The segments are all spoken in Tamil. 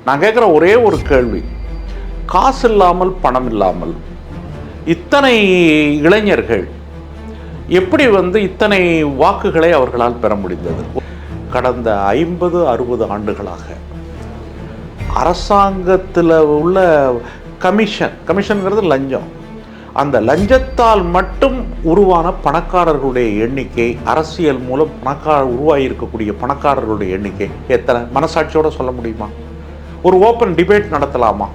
நான் கேட்குற ஒரே ஒரு கேள்வி, காசு இல்லாமல் பணம் இல்லாமல் இத்தனை இளைஞர்கள் எப்படி இத்தனை வாக்குகளை அவர்களால் பெற முடிந்தது? கடந்த 50-60 ஆண்டுகளாக அரசாங்கத்தில் உள்ள கமிஷன்கிறது லஞ்சம், அந்த லஞ்சத்தால் மட்டும் உருவான பணக்காரர்களுடைய எண்ணிக்கை, அரசியல் மூலம் உருவாகியிருக்கக்கூடிய பணக்காரர்களுடைய எண்ணிக்கை எத்தனை? மனசாட்சியோடு சொல்ல முடியுமா? ஒரு ஓப்பன் டிபேட் நடத்தலாமா?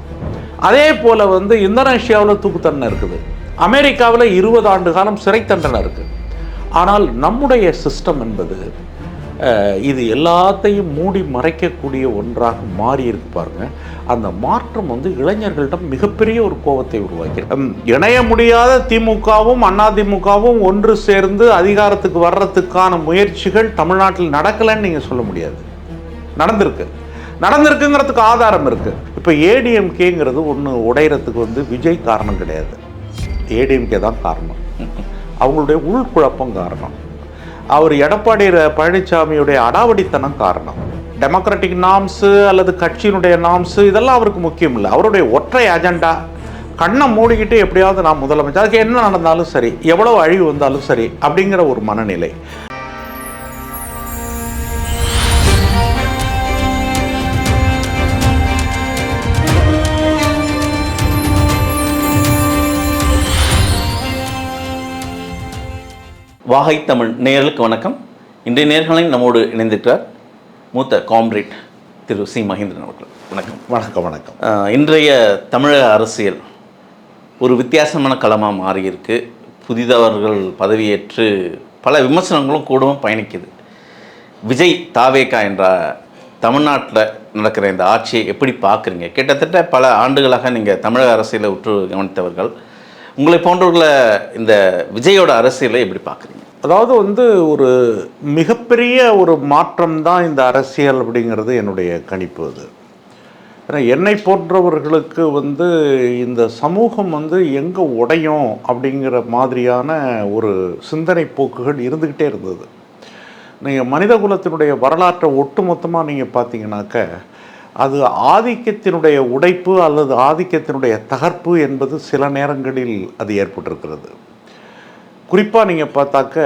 அதே போல் இந்தோனேஷியாவில் தூக்கு தண்டனை இருக்குது, அமெரிக்காவில் 20 ஆண்டு காலம் சிறை தண்டனை இருக்குது. ஆனால் நம்முடைய சிஸ்டம் என்பது இது எல்லாத்தையும் மூடி மறைக்கக்கூடிய ஒன்றாக மாறி இருக்கு பாருங்க. அந்த மாற்றம் இளைஞர்களிடம் மிகப்பெரிய ஒரு கோபத்தை உருவாக்கிறது. இணைய முடியாத திமுகவும் அதிமுகவும் ஒன்று சேர்ந்து அதிகாரத்துக்கு வர்றதுக்கான முயற்சிகள் தமிழ்நாட்டில் நடக்கலைன்னு நீங்கள் சொல்ல முடியாது. நடந்திருக்குங்கிறதுக்கு ஆதாரம் இருக்கு. இப்போ ஏடிஎம்கேங்கிறது ஒன்று உடையிறதுக்கு விஜய் காரணம் கிடையாது, ஏடிஎம்கே தான் காரணம். அவங்களுடைய உள்குழப்பம் காரணம். அவர் எடப்பாடி பழனிசாமியுடைய அடாவடித்தனம் காரணம். டெமோக்ராட்டிக் நார்ம்ஸு அல்லது கட்சியினுடைய நார்ம்ஸு இதெல்லாம் அவருக்கு முக்கியம் இல்லை. அவருடைய ஒற்றை அஜெண்டா, கண்ணை மூடிக்கிட்டு எப்படியாவது நான் முதலமைச்சர், அதுக்கு என்ன நடந்தாலும் சரி, எவ்வளோ அழிவு வந்தாலும் சரி அப்படிங்கிற ஒரு மனநிலை. வாகை தமிழ் நேயர்களுக்கு வணக்கம். இன்றைய நேயர்களில் நம்மோடு இணைந்திருக்கிறார் மூத்த காம்ரேட் திரு சி. மகேந்திரன் அவர்கள். வணக்கம். வணக்கம். வணக்கம். இன்றைய தமிழக அரசியல் ஒரு வித்தியாசமான களமாக மாறியிருக்கு. புதிதவர்கள் பதவியேற்று பல விமர்சனங்களும் கூடவும் பயணிக்குது. விஜய் தாவேகா என்ற தமிழ்நாட்டில் நடக்கிற இந்த ஆட்சியை எப்படி பார்க்குறீங்க? கிட்டத்தட்ட பல ஆண்டுகளாக நீங்கள் தமிழக அரசியலை உற்று கவனித்தவர்கள், உங்களை போன்றவர்களை இந்த விஜயோட அரசியலை எப்படி பார்க்குறீங்க? அதாவது ஒரு மிகப்பெரிய ஒரு மாற்றம் தான் இந்த அரசியல் அப்படிங்கிறது என்னுடைய கணிப்பு. அது ஏன்னா என்னை போன்றவர்களுக்கு இந்த சமூகம் எங்கே உடையும் அப்படிங்கிற மாதிரியான ஒரு சிந்தனை போக்குகள் இருந்துக்கிட்டே இருந்தது. நீங்கள் மனித குலத்தினுடைய வரலாற்றை ஒட்டுமொத்தமாக நீங்கள் பார்த்தீங்கன்னாக்க அது ஆதிக்கத்தினுடைய உடைப்பு அல்லது ஆதிக்கத்தினுடைய தகர்ப்பு என்பது சில நேரங்களில் அது ஏற்பட்டிருக்கிறது. குறிப்பாக நீங்கள் பார்த்தாக்க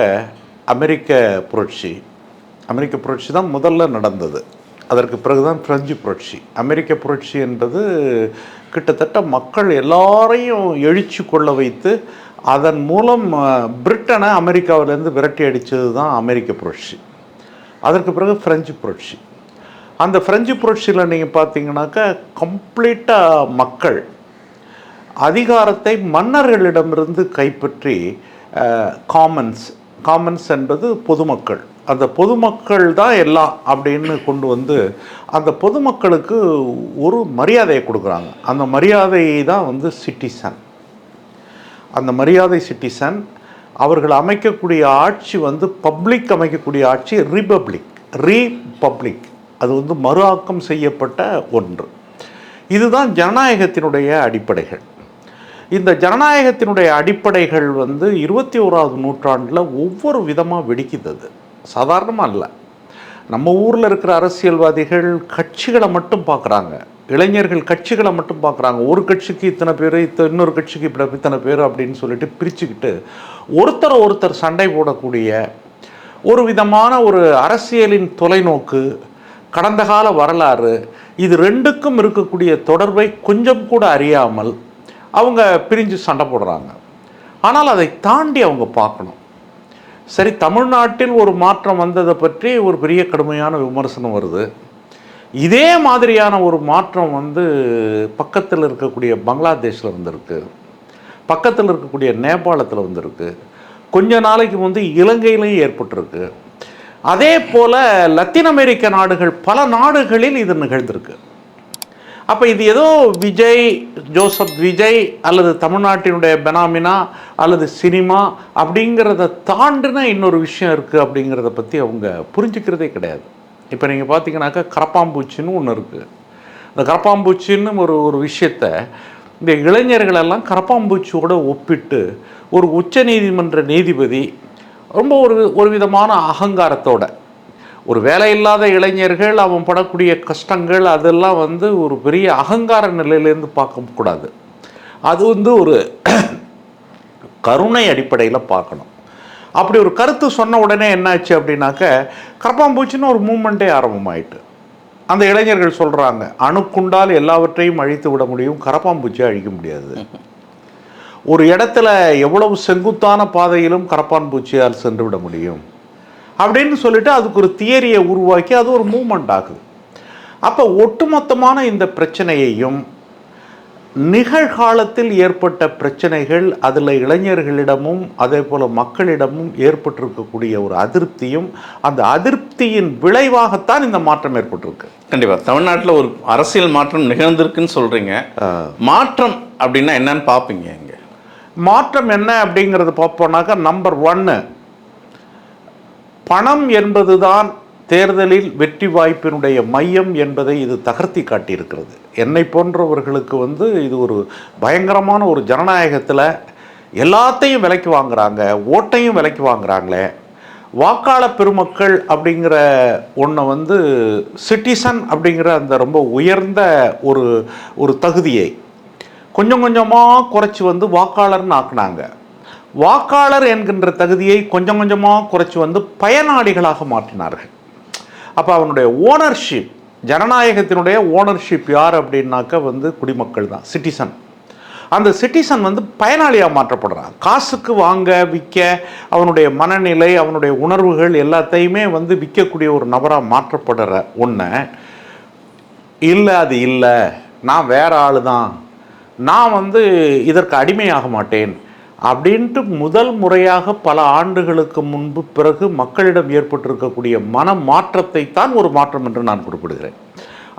அமெரிக்க புரட்சி தான் முதல்ல நடந்தது. அதற்கு பிறகுதான் பிரெஞ்சு புரட்சி. அமெரிக்க புரட்சி என்பது கிட்டத்தட்ட மக்கள் எல்லாரையும் எழுச்சி கொள்ள வைத்து அதன் மூலம் பிரிட்டனை அமெரிக்காவிலேருந்து விரட்டி அடித்தது தான் அமெரிக்க புரட்சி. அதற்கு பிறகு பிரெஞ்சு புரட்சி. அந்த பிரெஞ்சு புரட்சியில் நீங்கள் பார்த்தீங்கன்னாக்கா கம்ப்ளீட்டாக மக்கள் அதிகாரத்தை மன்னர்களிடமிருந்து கைப்பற்றி காமன்ஸ் என்பது பொதுமக்கள், அந்த பொதுமக்கள் தான் எல்லாம் அப்படின்னு கொண்டு அந்த பொதுமக்களுக்கு ஒரு மரியாதையை கொடுக்குறாங்க. அந்த மரியாதையை தான் சிட்டிசன். அந்த மரியாதை சிட்டிசன் அவர்கள் அமைக்கக்கூடிய ஆட்சி பப்ளிக் அமைக்கக்கூடிய ஆட்சி ரீபப்ளிக். அது மறு ஆக்கம் செய்யப்பட்ட ஒன்று. இதுதான் ஜனநாயகத்தினுடைய அடிப்படைகள். இந்த ஜனநாயகத்தினுடைய அடிப்படைகள் 21ஆவது நூற்றாண்டில் ஒவ்வொரு விதமாக வெடிக்குது. சாதாரணமாக இல்லை. நம்ம ஊரில் இருக்கிற அரசியல்வாதிகள் கட்சிகளை மட்டும் பார்க்குறாங்க, இளைஞர்கள் கட்சிகளை மட்டும் பார்க்குறாங்க. ஒரு கட்சிக்கு இத்தனை பேர், இன்னொரு கட்சிக்கு இத்தனை பேர் அப்படின்னு சொல்லிட்டு பிரிச்சுக்கிட்டு ஒருத்தர் சண்டை போடக்கூடிய ஒரு விதமான ஒரு அரசியலின் தொலைநோக்கு, கடந்த கால வரலாறு, இது ரெண்டுக்கும் இருக்கக்கூடிய தொடர்பை கொஞ்சம் கூட அறியாமல் அவங்க பிரிஞ்சு சண்டை போடுறாங்க. ஆனால் அதை தாண்டி அவங்க பார்க்கணும். சரி, தமிழ்நாட்டில் ஒரு மாற்றம் வந்ததை பற்றி ஒரு பெரிய கடுமையான விமர்சனம் வருது. இதே மாதிரியான ஒரு மாற்றம் பக்கத்தில் இருக்கக்கூடிய பங்களாதேஷில் வந்திருக்கு, பக்கத்தில் இருக்கக்கூடிய நேபாளத்தில் வந்திருக்கு, கொஞ்ச நாளைக்கு இலங்கையிலையும் ஏற்பட்டிருக்கு. அதே போல் லத்தீன் அமெரிக்க நாடுகள், பல நாடுகளில் இது நிகழ்ந்திருக்கு. அப்போ இது ஏதோ ஜோசப் விஜய் அல்லது தமிழ்நாட்டினுடைய பெனாமினா அல்லது சினிமா அப்படிங்கிறத தாண்டின இன்னொரு விஷயம் இருக்குது அப்படிங்கிறத பற்றி அவங்க புரிஞ்சுக்கிறதே கிடையாது. இப்போ நீங்கள் பார்த்தீங்கன்னாக்கா கரப்பாம்பூச்சின்னு ஒன்று இருக்குது. இந்த கரப்பாம்பூச்சின்னு ஒரு விஷயத்தை இந்த இளைஞர்களெல்லாம் கரப்பாம்பூச்சியோடு ஒப்பிட்டு ஒரு உச்ச நீதிமன்ற நீதிபதி ரொம்ப ஒரு விதமான அகங்காரத்தோட ஒரு வேலை இல்லாத இளைஞர்கள் அவன் படக்கூடிய கஷ்டங்கள் அதெல்லாம் வந்து ஒரு பெரிய அகங்கார நிலையிலேருந்து பார்க்கக்கூடாது. அது வந்து ஒரு கருணை அடிப்படையில் பார்க்கணும். அப்படி ஒரு கருத்து சொன்ன உடனே என்னாச்சு அப்படின்னாக்க கரப்பாம்பூச்சின்னு ஒரு மூமெண்ட்டே ஆரம்பமாயிட்டு. அந்த இளைஞர்கள் சொல்கிறாங்க, அணுக்குண்டால் எல்லாவற்றையும் அழித்து விட முடியும், கரப்பாம்பூச்சியை அழிக்க முடியாது. ஒரு இடத்துல எவ்வளவு செங்குத்தான பாதையிலும் கரப்பான் பூச்சியால் சென்று விட முடியும் அப்படின்னு சொல்லிட்டு அதுக்கு ஒரு தியரியை உருவாக்கி அது ஒரு மூமெண்ட் ஆகுது. அப்போ ஒட்டுமொத்தமான இந்த பிரச்சனையையும் நிகழ்காலத்தில் ஏற்பட்ட பிரச்சனைகள், அதில் இளைஞர்களிடமும் அதே போல் மக்களிடமும் ஏற்பட்டிருக்கக்கூடிய ஒரு அதிருப்தியும், அந்த அதிருப்தியின் விளைவாகத்தான் இந்த மாற்றம் ஏற்பட்டிருக்கு. கண்டிப்பாக தமிழ்நாட்டில் ஒரு அரசியல் மாற்றம் நிகழ்ந்திருக்குன்னு சொல்கிறீங்க. மாற்றம் அப்படின்னா என்னன்னு பார்ப்பீங்க? இங்கே மாற்றம் என்ன அப்படிங்கிறது பார்ப்போம்னாக்கா, நம்பர் 1, பணம் என்பது தான் தேர்தலில் வெற்றி வாய்ப்பினுடைய மையம் என்பதை இது தகர்த்தி காட்டியிருக்கிறது. என்னை போன்றவர்களுக்கு வந்து இது ஒரு பயங்கரமான ஒரு ஜனநாயகத்தில் எல்லாத்தையும் விலைக்கு வாங்குறாங்க, ஓட்டையும் விலைக்கு வாங்குறாங்களே. வாக்காளர் பெருமக்கள் அப்படிங்கிற ஒன்றை வந்து சிட்டிசன் அப்படிங்கிற அந்த ரொம்ப உயர்ந்த ஒரு தகுதியை கொஞ்சம் கொஞ்சமாக குறைச்சி வந்து வாக்காளர்னு ஆக்குனாங்க. வாக்காளர் என்கின்ற தகுதியை கொஞ்சம் கொஞ்சமாக குறைச்சி வந்து பயனாளிகளாக மாற்றினார்கள். அப்போ அவனுடைய ஓனர்ஷிப், ஜனநாயகத்தினுடைய ஓனர்ஷிப் யார் அப்படின்னாக்க வந்து குடிமக்கள் தான், சிட்டிசன். அந்த சிட்டிசன் வந்து பயனாளியாக மாற்றப்படுறான். காசுக்கு வாங்க விற்க, அவனுடைய மனநிலை, அவனுடைய உணர்வுகள் எல்லாத்தையுமே வந்து விற்கக்கூடிய ஒரு நபராக மாற்றப்படுற ஒன்றை, இல்லை அது இல்லை, நான் வேற ஆள் தான், நான் வந்து இதற்கு அடிமையாக மாட்டேன் அப்படின்ட்டு முதல் முறையாக பல ஆண்டுகளுக்கு முன்பு பிறகு மக்களிடம் ஏற்பட்டிருக்கக்கூடிய மன மாற்றத்தை தான் ஒரு மாற்றம் என்று நான் குறிப்பிடுகிறேன்.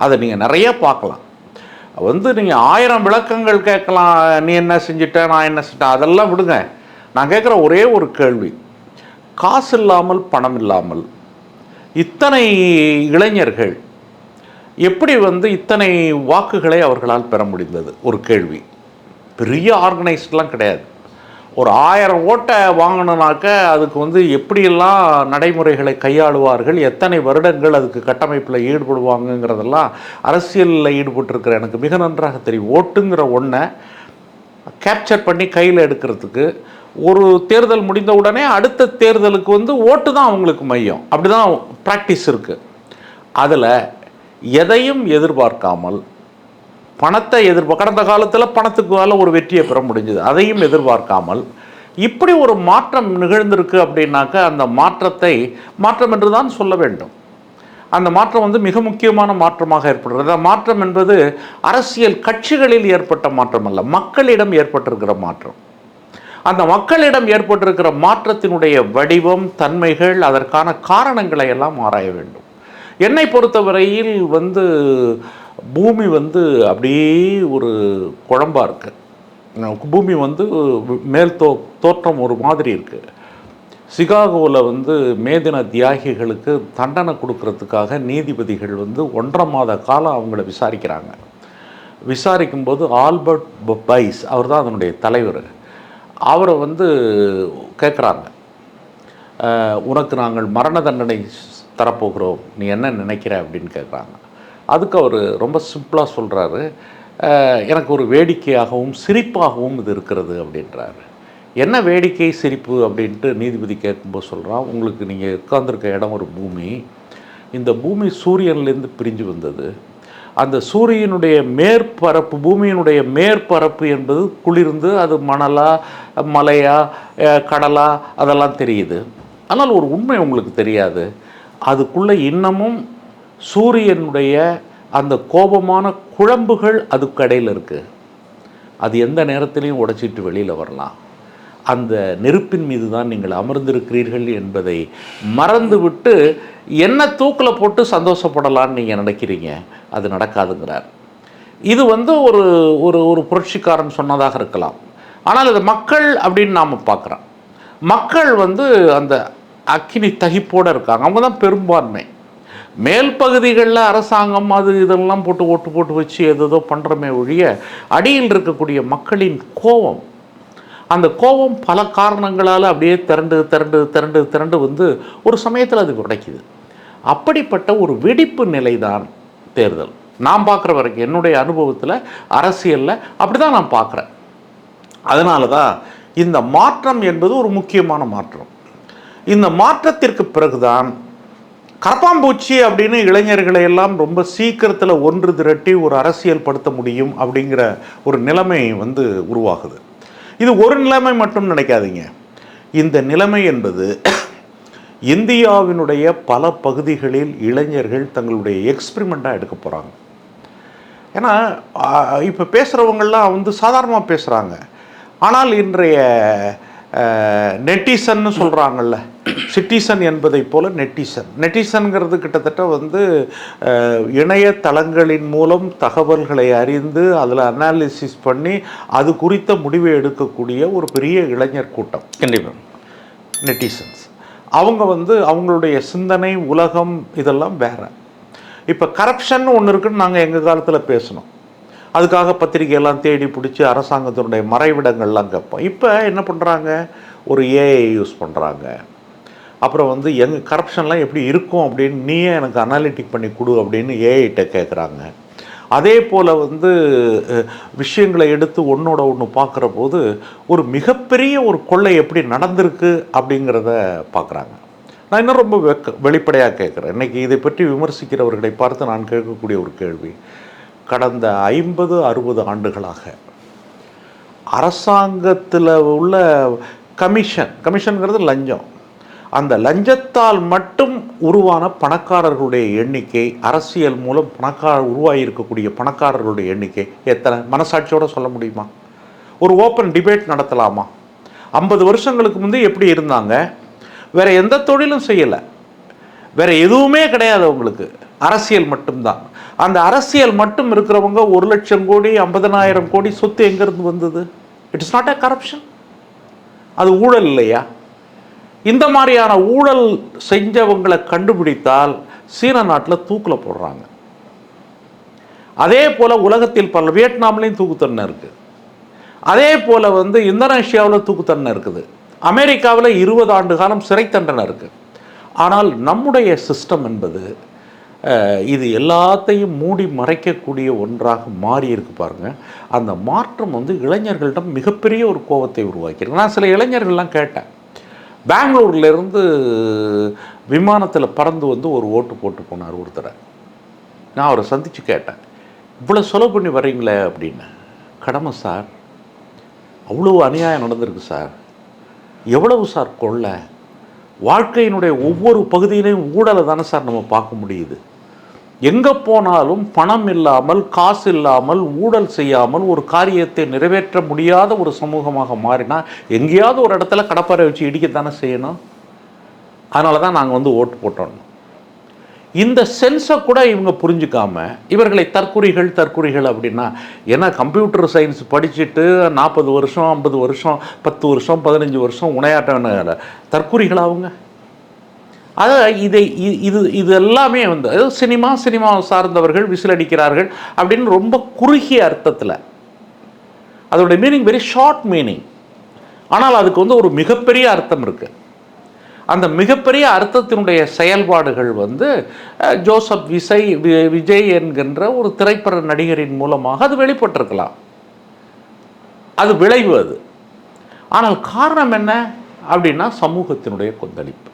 அதை நீங்கள் நிறைய பார்க்கலாம். வந்து நீங்கள் 1000 விளக்கங்கள் கேட்கலாம், நீ என்ன செஞ்சிட்ட, நான் என்ன செஞ்சிட்டேன், அதெல்லாம் விடுங்க. நான் கேட்குற ஒரே ஒரு கேள்வி, காசு இல்லாமல் பணம் இல்லாமல் இத்தனை இளைஞர்கள் எப்படி வந்து இத்தனை வாக்குகளை அவர்களால் பெற முடிந்தது? ஒரு கேள்வி. பெரிய ஆர்கனைஸ்டெலாம் கிடையாது. ஒரு 1000 ஓட்டை வாங்கணுனாக்க அதுக்கு வந்து எப்படியெல்லாம் நடைமுறைகளை கையாளுவார்கள், எத்தனை வருடங்கள் அதுக்கு கட்டமைப்பில் ஈடுபடுவாங்கங்கிறதெல்லாம் அரசியலில் ஈடுபட்டிருக்கிற எனக்கு மிக நன்றாக தெரியும். ஓட்டுங்கிற ஒன்றை கேப்சர் பண்ணி கையில் எடுக்கிறதுக்கு ஒரு தேர்தல் முடிந்த உடனே அடுத்த தேர்தலுக்கு வந்து ஓட்டு தான் அவங்களுக்கு மையம். அப்படி தான் ப்ராக்டிஸ் இருக்குது. அதில் எதையும் எதிர்பார்க்காமல், பணத்தை கடந்த காலத்தில் பணத்துக்கு மேலே ஒரு வெற்றியை பெற முடிஞ்சது, அதையும் எதிர்பார்க்காமல் இப்படி ஒரு மாற்றம் நிகழ்ந்திருக்கு அப்படின்னாக்க அந்த மாற்றம் என்று தான் சொல்ல வேண்டும். அந்த மாற்றம் வந்து மிக முக்கியமான மாற்றமாக ஏற்படுகிறது. அந்த மாற்றம் என்பது அரசியல் கட்சிகளில் ஏற்பட்ட மாற்றம் அல்ல, மக்களிடம் ஏற்பட்டிருக்கிற மாற்றம். அந்த மக்களிடம் ஏற்பட்டிருக்கிற மாற்றத்தினுடைய வடிவம், தன்மைகள், அதற்கான காரணங்களை எல்லாம் ஆராய வேண்டும். என்னை பொறுத்தவரையில் வந்து பூமி வந்து அப்படியே ஒரு குழம்பாக இருக்குது. பூமி வந்து மேல் தோற்றம் ஒரு மாதிரி இருக்குது. சிகாகோவில் வந்து மேதின தியாகிகளுக்கு தண்டனை கொடுக்கறதுக்காக நீதிபதிகள் வந்து 1.5 மாத காலம் அவங்கள விசாரிக்கிறாங்க. விசாரிக்கும்போது ஆல்பர்ட் பைஸ், அவர் தான் அதனுடைய தலைவர், அவரை வந்து கேட்குறாங்க, உனக்கு நாங்கள் மரண தண்டனை தரப்போகிறோம், நீ என்ன நினைக்கிற அப்படின்னு கேட்குறாங்க. அதுக்கு அவர் ரொம்ப சிம்பிளாக சொல்கிறாரு, எனக்கு ஒரு வேடிக்கையாகவும் சிரிப்பாகவும் இது இருக்கிறது அப்படின்றாரு. என்ன வேடிக்கை சிரிப்பு அப்படின்ட்டு நீதிபதி கேட்கும்போது சொல்கிறான், உங்களுக்கு நீங்கள் உட்கார்ந்துருக்க இடம் ஒரு பூமி, இந்த பூமி சூரியன்லேருந்து பிரிஞ்சு வந்தது. அந்த சூரியனுடைய மேற்பரப்பு, பூமியினுடைய மேற்பரப்பு என்பது குளிர்ந்து அது மணலா மலையா கடலா அதெல்லாம் தெரியுது. ஆனால் ஒரு உண்மை உங்களுக்கு தெரியாது, அதுக்குள்ளே இன்னமும் சூரியனுடைய அந்த கோபமான குழம்புகள் அதுக்கு இடையில் இருக்குது. அது எந்த நேரத்திலையும் உடைச்சிட்டு வெளியில் வரலாம். அந்த நெருப்பின் மீது தான் நீங்கள் அமர்ந்திருக்கிறீர்கள் என்பதை மறந்துவிட்டு என்ன தூக்கில் போட்டு சந்தோஷப்படலான்னு நீங்கள் நினைக்கிறீங்க, அது நடக்காதுங்கிறார். இது வந்து ஒரு ஒரு ஒரு புரட்சிக்காரன் சொன்னதாக இருக்கலாம். ஆனால் அது மக்கள் அப்படின்னு நாம் பார்க்குறோம். மக்கள் வந்து அந்த அக்கினி தகிப்போடு இருக்காங்க, அவங்க தான் பெரும்பான்மை. மேல் பகுதிகளில் அரசாங்கம் அது இதெல்லாம் போட்டு ஓட்டு போட்டு வச்சு ஏதோ பண்ணுறமே ஒழிய அடியில் இருக்கக்கூடிய மக்களின் கோபம், அந்த கோபம் பல காரணங்களால் அப்படியே திரண்டு திரண்டு திரண்டு திரண்டு வந்து ஒரு சமயத்தில் அது உடைக்குது. அப்படிப்பட்ட ஒரு வெடிப்பு நிலைதான் தேர்தல். நான் பார்க்குற வரைக்கும் என்னுடைய அனுபவத்தில் அரசியலில் அப்படி தான் நான் பார்க்குறேன். அதனால தான் இந்த மாற்றம் என்பது ஒரு முக்கியமான மாற்றம். இந்த மாற்றத்திற்கு பிறகுதான் கரப்பாம்பூச்சி அப்படின்னு இளைஞர்களை எல்லாம் ரொம்ப சீக்கிரத்தில் ஒன்று திரட்டி ஒரு அரசியல் படுத்த முடியும் அப்படிங்கிற ஒரு நிலைமை உருவாகுது. இது ஒரு நிலைமை மட்டும் நினைக்காதீங்க. இந்த நிலைமை என்பது இந்தியாவினுடைய பல பகுதிகளில் இளைஞர்கள் தங்களுடைய எக்ஸ்பிரிமெண்ட்டாக எடுக்க போகிறாங்க. ஏன்னா இப்போ பேசுகிறவங்கள்லாம் சாதாரணமாக பேசுகிறாங்க. ஆனால் இன்றைய நெட்டிசன்னு சொல்கிறாங்கல்ல, சிட்டிசன் என்பதை போல் நெட்டிசன்கிறது கிட்டத்தட்ட இணையதளங்களின் மூலம் தகவல்களை அறிந்து அதில் அனாலிசிஸ் பண்ணி அது குறித்த முடிவை எடுக்கக்கூடிய ஒரு பெரிய இளைஞர் கூட்டம். கண்டிப்பாக நெட்டிசன்ஸ் அவங்க அவங்களுடைய சிந்தனை உலகம் இதெல்லாம் வேறு. இப்போ கரப்ஷன் ஒன்று இருக்குன்னு நாங்கள் எங்கள் காலத்தில் பேசணும். அதுக்காக பத்திரிகையெல்லாம் தேடி பிடிச்சி அரசாங்கத்தினுடைய மறைவிடங்கள்லாம் கேட்போம். இப்போ என்ன பண்ணுறாங்க, ஒரு ஏஐ யூஸ் பண்ணுறாங்க. அப்புறம் எங்கள் கரப்ஷன்லாம் எப்படி இருக்கும் அப்படின்னு நீயே எனக்கு அனாலிட்டிக் பண்ணி கொடு அப்படின்னு ஏஐட்ட கேட்குறாங்க. அதே போல் விஷயங்களை எடுத்து ஒன்றோட ஒன்று பார்க்குற போது ஒரு மிகப்பெரிய ஒரு கொள்ளை எப்படி நடந்திருக்கு அப்படிங்கிறத பார்க்குறாங்க. நான் இன்னும் ரொம்ப வெளிப்படையாக கேட்குறேன். இன்றைக்கி இதை பற்றி விமர்சிக்கிறவர்களை பார்த்து நான் கேட்கக்கூடிய ஒரு கேள்வி, கடந்த 50-60 ஆண்டுகளாக அரசாங்கத்தில் உள்ள கமிஷன்கிறது லஞ்சம், அந்த லஞ்சத்தால் மட்டும் உருவான பணக்காரர்களுடைய எண்ணிக்கை, அரசியல் மூலம் உருவாகியிருக்கக்கூடிய பணக்காரர்களுடைய எண்ணிக்கை எத்தனை மனசாட்சியோடு சொல்ல முடியுமா? ஒரு ஓப்பன் டிபேட் நடத்தலாமா? 50 வருஷங்களுக்கு முந்தைய எப்படி இருந்தாங்க? வேறு எந்த தொழிலும் செய்யலை, வேறு எதுவுமே கிடையாது, அவங்களுக்கு அரசியல் மட்டும்தான். அந்த அரசியல் மட்டும் இருக்கிறவங்க 1 லட்சம் கோடி 50,000 கோடி சொத்து எங்கேருந்து வந்தது? It is not a corruption. அது ஊழல் இல்லையா? இந்த மாதிரியான ஊழல் செஞ்சவங்களை கண்டுபிடித்தால் சீன நாட்டில் தூக்கில் போடுறாங்க. அதே போல் உலகத்தில் பல வியட்நாம்லேயும் தூக்கு தண்டனை இருக்குது. அதே போல் இந்தோனேஷியாவில் தூக்கு தண்டனை இருக்குது. அமெரிக்காவில் 20 ஆண்டு காலம் சிறை தண்டனை இருக்குது. ஆனால் நம்முடைய சிஸ்டம் என்பது இது எல்லாத்தையும் மூடி மறைக்கக்கூடிய ஒன்றாக மாறி இருக்கு பாருங்கள். அந்த மாற்றம் இளைஞர்களிடம் மிகப்பெரிய ஒரு கோபத்தை உருவாக்கியிருக்கு. நான் சில இளைஞர்கள்லாம் கேட்டேன், பெங்களூர்லேருந்து விமானத்தில் பறந்து ஒரு ஓட்டு போட்டு போனார் ஒருத்தரை. நான் அவரை சந்தித்து கேட்டேன், இவ்வளோ செலவு பண்ணி வர்றீங்களே அப்படின்னு. கடமை சார், அவ்வளோ அநியாயம் நடந்திருக்கு சார், எவ்வளவு சார் கொள்ளை, வாழ்க்கையினுடைய ஒவ்வொரு பகுதியிலையும் ஊழலை தானே சார் நம்ம பார்க்க முடியுது. எங்கே போனாலும் பணம் இல்லாமல், காசு இல்லாமல், ஊழல் செய்யாமல் ஒரு காரியத்தை நிறைவேற்ற முடியாத ஒரு சமூகமாக மாறினா எங்கேயாவது ஒரு இடத்துல கடப்பாரை வச்சு இடிக்கத்தானே செய்யணும். அதனால தான் நாங்கள் ஓட்டு போட்டோம். இந்த சென்ஸை கூட இவங்க புரிஞ்சுக்காம இவர்களை தற்குறிகள் அப்படின்னா, ஏன்னா கம்ப்யூட்டர் சயின்ஸ் படிச்சுட்டு 40 வருஷம் 50 வருஷம் 10 வருஷம் 15 வருஷம் உணையாட்ட தற்குறிகள் அவங்க. இது எல்லாமே சினிமா சார்ந்தவர்கள் விசில் அடிக்கிறார்கள் அப்படின்னு ரொம்ப குறுகிய அர்த்தத்தில், அதோடைய மீனிங் வெரி ஷார்ட் மீனிங். ஆனால் அதுக்கு ஒரு மிகப்பெரிய அர்த்தம் இருக்குது. அந்த மிகப்பெரிய அர்த்தத்தினுடைய செயல்பாடுகள் ஜோசப் விஜய் என்கின்ற ஒரு திரைப்பட நடிகரின் மூலமாக அது வெளிப்பட்டிருக்கலாம். அது விளைவு அது. ஆனால் காரணம் என்ன அப்படின்னா சமூகத்தினுடைய கொந்தளிப்பு.